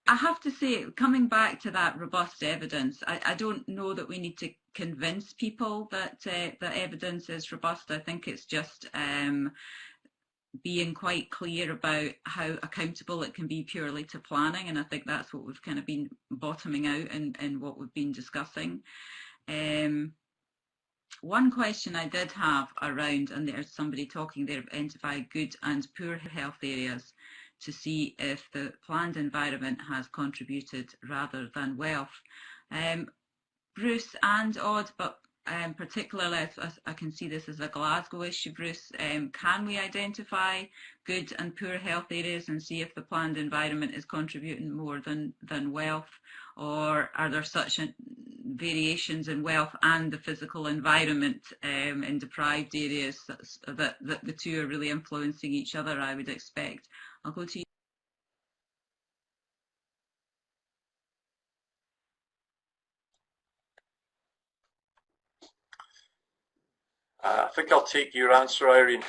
I have to say, coming back to that robust evidence, I don't know that we need to convince people that that evidence is robust. I think it's just being quite clear about how accountable it can be purely to planning, and I think that's what we've kind of been bottoming out in what we've been discussing. One question I did have around, and there's somebody talking there, identify good and poor health areas to see if the planned environment has contributed rather than wealth. Bruce and Aude, but particularly as I can see this as a Glasgow issue, Bruce, can we identify good and poor health areas and see if the planned environment is contributing more than wealth, or are there such variations in wealth and the physical environment in deprived areas that the two are really influencing each other, I would expect. I'll go to you. I think I'll take your answer, Irene.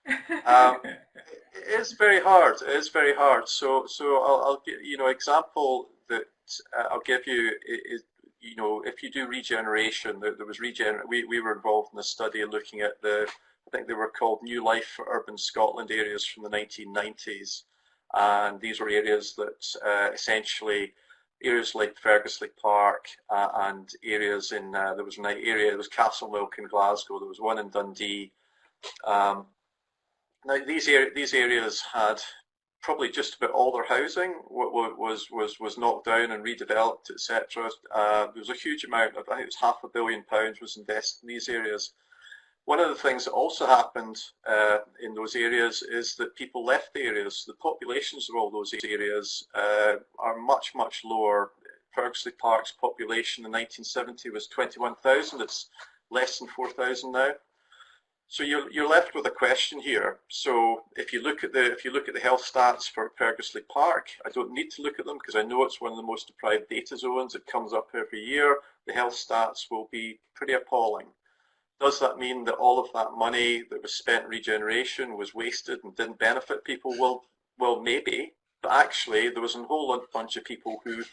It is very hard. It is very hard. So I'll give example that I'll give you is if you do regeneration, there was we were involved in a study looking at I think they were called New Life for Urban Scotland areas from the 1990s, and these were areas that essentially areas like Fergusley Park and areas in there was Castlemilk in Glasgow, there was one in Dundee. Now these areas had probably just about all their housing was knocked down and redeveloped, etc. There was a huge amount of, I think it was £500 million was invested in these areas. One of the things that also happened in those areas is that people left the areas. The populations of all those areas are much, much lower. Fergusley Park's population in 1970 was 21,000. It's less than 4,000 now. So you're left with a question here. So if you look at the health stats for Fergusley Park, I don't need to look at them because I know it's one of the most deprived data zones. It comes up every year. The health stats will be pretty appalling. Does that mean that all of that money that was spent in regeneration was wasted and didn't benefit people? Well, maybe, but actually there was a whole bunch of people who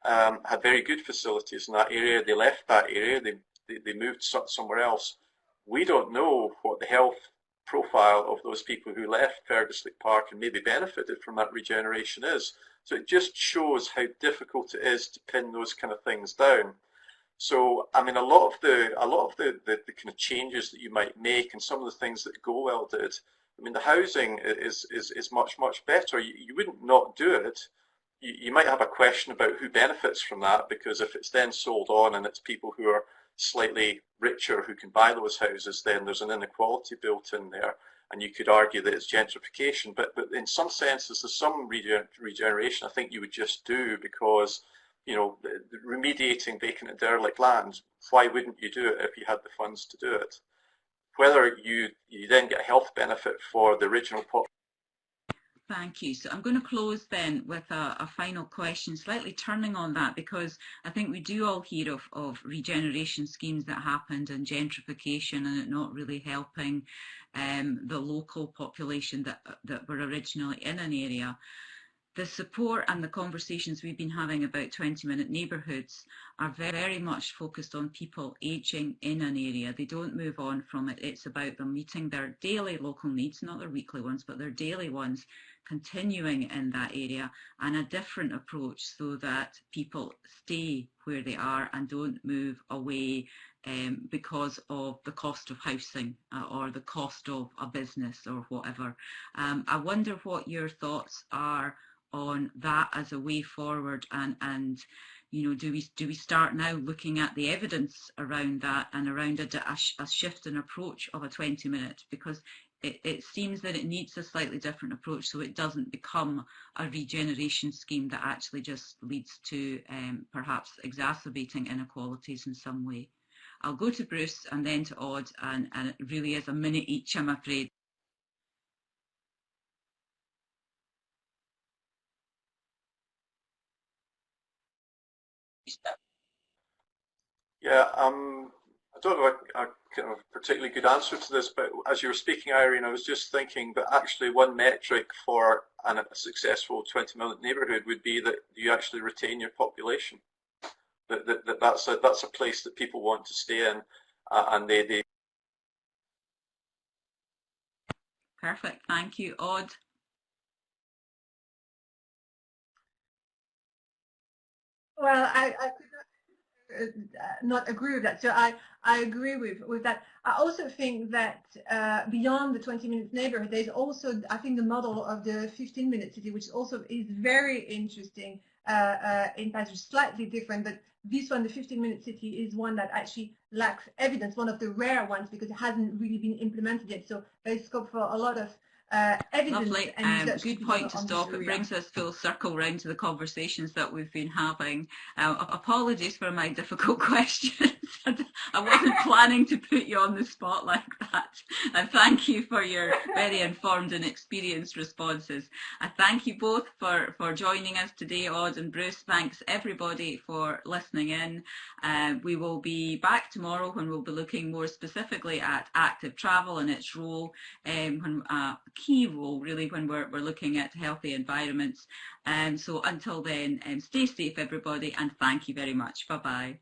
had very good facilities in that area. They left that area. They moved somewhere else. We don't know what the health profile of those people who left Fergusley Park and maybe benefited from that regeneration is. So it just shows how difficult it is to pin those kind of things down. So I mean, a lot of the kind of changes that you might make and some of the things that GoWell did. I mean, the housing is much better. You wouldn't not do it. You might have a question about who benefits from that, because if it's then sold on and it's people who are slightly richer who can buy those houses, then there's an inequality built in there, and you could argue that it's gentrification. But in some senses, there's some regeneration I think you would just do because, remediating vacant and derelict land, why wouldn't you do it if you had the funds to do it? Whether you then get a health benefit for the original population. Thank you. So I'm going to close then with a final question, slightly turning on that, because I think we do all hear of regeneration schemes that happened and gentrification and it not really helping the local population that were originally in an area. The support and the conversations we've been having about 20-minute neighbourhoods are very much focused on people ageing in an area. They don't move on from it. It's about them meeting their daily local needs, not their weekly ones, but their daily ones, continuing in that area, and a different approach so that people stay where they are and don't move away because of the cost of housing or the cost of a business or whatever. I wonder what your thoughts are on that as a way forward, and do we start now looking at the evidence around that and around a shift in approach of a 20-minute, because it seems that it needs a slightly different approach so it doesn't become a regeneration scheme that actually just leads to perhaps exacerbating inequalities in some way. I'll go to Bruce and then to Aude, and it really is a minute each, I'm afraid. Yeah, I don't know a kind of particularly good answer to this, but as you were speaking, Irene, I was just thinking that actually one metric for a successful 20-minute neighbourhood would be that you actually retain your population. That's a place that people want to stay in, and they. Perfect, thank you. Aude? Well, I could not agree with that. So I agree with that. I also think that beyond the 20-minute neighborhood, there's also, I think, the model of the 15-minute city, which also is very interesting impacts are slightly different, but this one, the 15-minute city, is one that actually lacks evidence, one of the rare ones, because it hasn't really been implemented yet. So there's scope for a lot of evidence. Lovely. And good point to stop. It brings us full circle round to the conversations that we've been having. Apologies for my difficult questions. I wasn't planning to put you on the spot like that. And thank you for your very informed and experienced responses. I thank you both for joining us today, Aude and Bruce. Thanks everybody for listening in. We will be back tomorrow when we'll be looking more specifically at active travel and its role, key role really when we're looking at healthy environments. So until then, stay safe everybody, and thank you very much. Bye bye.